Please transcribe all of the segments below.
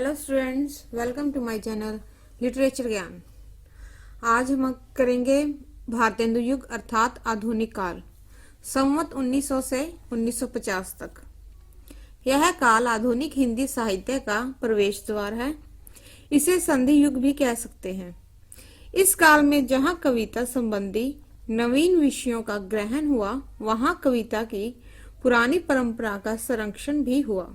Hello students, welcome to my channel literature Gyan. आज हम करेंगे भारतेंदु युग अर्थात आधुनिक काल, संवत 1900 से 1950 तक। यह काल आधुनिक हिंदी साहित्य का प्रवेश द्वार है। इसे संधि युग भी कह सकते हैं। इस काल में जहाँ कविता संबंधी नवीन विषयों का ग्रहण हुआ, वहाँ कविता की पुरानी परंपरा का संरक्षण भी हुआ।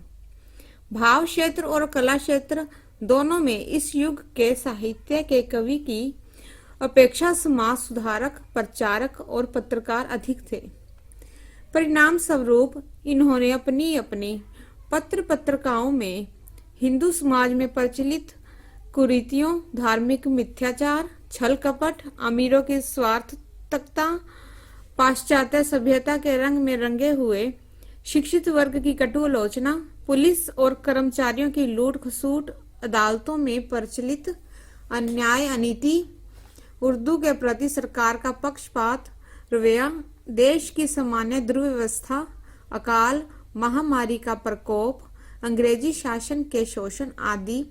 भाव क्षेत्र और कला क्षेत्र दोनों में इस युग के साहित्य के कवि की अपेक्षा समाज सुधारक, प्रचारक और पत्रकार अधिक थे। परिणाम स्वरूप इन्होंने अपनी अपनी पत्र पत्रिकाओं में हिंदू समाज में प्रचलित कुरीतियों, धार्मिक मिथ्याचार, छल कपट, अमीरों की स्वार्थतकता, पाश्चात्य सभ्यता के रंग में रंगे हुए शिक्षित वर्ग की कटु आलोचना, पुलिस और कर्मचारियों की लूट खसूट, अदालतों में प्रचलित अन्याय अनीति, उर्दू के प्रति सरकार का पक्षपात रवैया, देश की सामान्य दुर्व्यवस्था, अकाल, महामारी का प्रकोप, अंग्रेजी शासन के शोषण आदि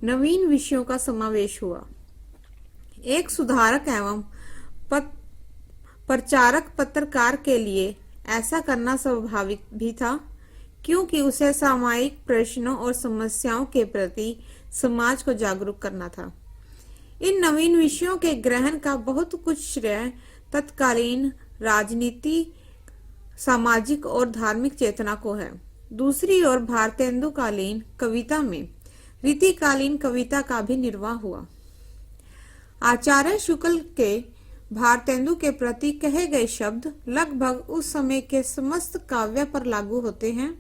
नवीन विषयों का समावेश हुआ। एक सुधारक एवं प्रचारक पत्रकार के लिए ऐसा करना स्वाभाविक भी था, क्योंकि उसे सामायिक प्रश्नों और समस्याओं के प्रति समाज को जागरूक करना था। इन नवीन विषयों के ग्रहण का बहुत कुछ श्रेय तत्कालीन राजनीति, सामाजिक और धार्मिक चेतना को है। दूसरी ओर भारतेंदु कालीन कविता में रीतिकालीन कविता का भी निर्वाह हुआ। आचार्य शुक्ल के भारतेंदु के प्रति कहे गए शब्द लगभग उस समय के समस्त काव्य पर लागू होते हैं।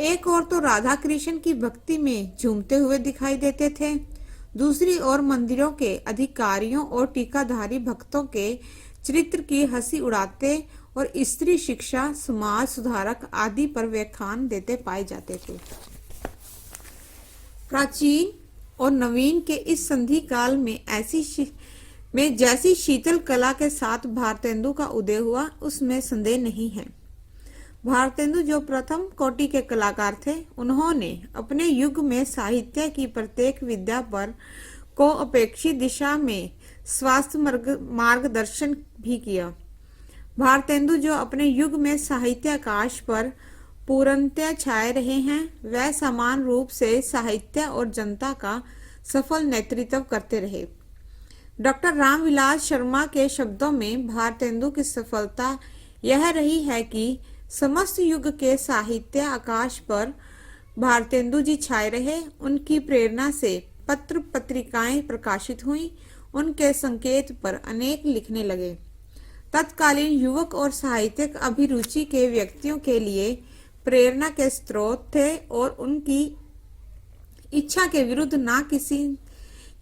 एक ओर तो राधा कृष्ण की भक्ति में झूमते हुए दिखाई देते थे, दूसरी ओर मंदिरों के अधिकारियों और टीकाधारी भक्तों के चरित्र की हंसी उड़ाते और स्त्री शिक्षा, समाज सुधारक आदि पर व्याख्यान देते पाए जाते थे। प्राचीन और नवीन के इस संधि काल में जैसी शीतल कला के साथ भारतेंदु का उदय हुआ, उसमें संदेह नहीं है। भारतेंदु जो प्रथम कोटि के कलाकार थे, उन्होंने अपने युग में साहित्य की प्रत्येक विद्या पर को अपेक्षित दिशा में स्वास्थ्य मार्गदर्शन भी किया। भारतेंदु जो अपने युग में साहित्य आकाश पर पूर्णतः छाए रहे हैं, वह समान रूप से साहित्य और जनता का सफल नेतृत्व करते रहे। डॉक्टर रामविलास शर्मा के शब्दों में भारतेंदु की सफलता यह रही है कि समस्त युग के साहित्य आकाश पर भारतेंदु जी छाए रहे। उनकी प्रेरणा से पत्र पत्रिकाएं प्रकाशित हुई, उनके संकेत पर अनेक लिखने लगे। तत्कालीन युवक और साहित्यिक अभिरुचि के व्यक्तियों के लिए प्रेरणा के स्रोत थे और उनकी इच्छा के विरुद्ध ना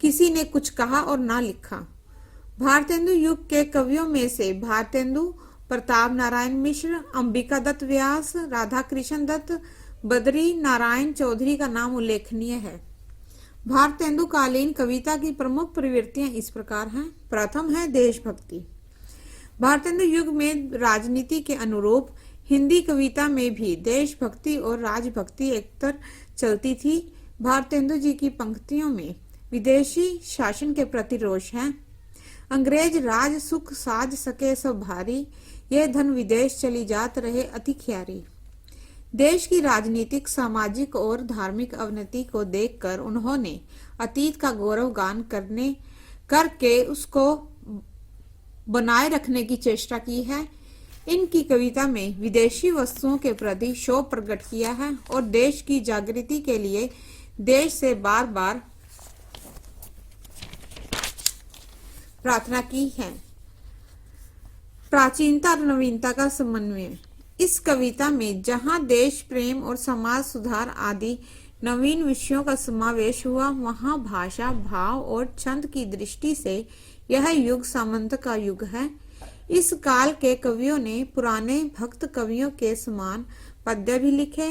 किसी ने कुछ कहा और ना लिखा। भारतेंदु युग के कवियों में से भारतेंदु, प्रताप नारायण मिश्र, अंबिका दत्त व्यास, राधा कृष्ण दत्त, बद्री नारायण चौधरी का नाम उल्लेखनीय है। भारतेंदु कालीन कविता की प्रमुख प्रवृत्तियां इस प्रकार हैं। प्रथम है देशभक्ति। भारतेंदु युग में राजनीति के अनुरूप हिंदी कविता में भी देशभक्ति और राजभक्ति एकतर चलती थी। भारतेंदु जी की पंक्तियों में विदेशी शासन के प्रति रोष है। अंग्रेज राज सुख साज सके सब भारी, यह धन विदेश चली जात रहे अति ख्यारी। देश की राजनीतिक, सामाजिक और धार्मिक अवनति को देखकर उन्होंने अतीत का गौरव गान करके उसको बनाए रखने की चेष्टा की है। इनकी कविता में विदेशी वस्तुओं के प्रति क्षोभ प्रकट किया है और देश की जागृति के लिए देश से बार बार प्रार्थना की है। प्राचीनता और नवीनता का समन्वय। इस कविता में जहां देश प्रेम और समाज सुधार आदि नवीन विषयों का समावेश हुआ, वहां भाषा, भाव और छंद की दृष्टि से यह युग सामंत का युग है। इस काल के कवियों ने पुराने भक्त कवियों के समान पद्य भी लिखे,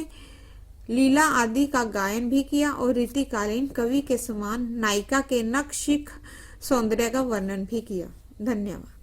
लीला आदि का गायन भी किया और रीतिकालीन कवि के समान नायिका के नक्शिख सौंदर्य का वर्णन भी किया। धन्यवाद।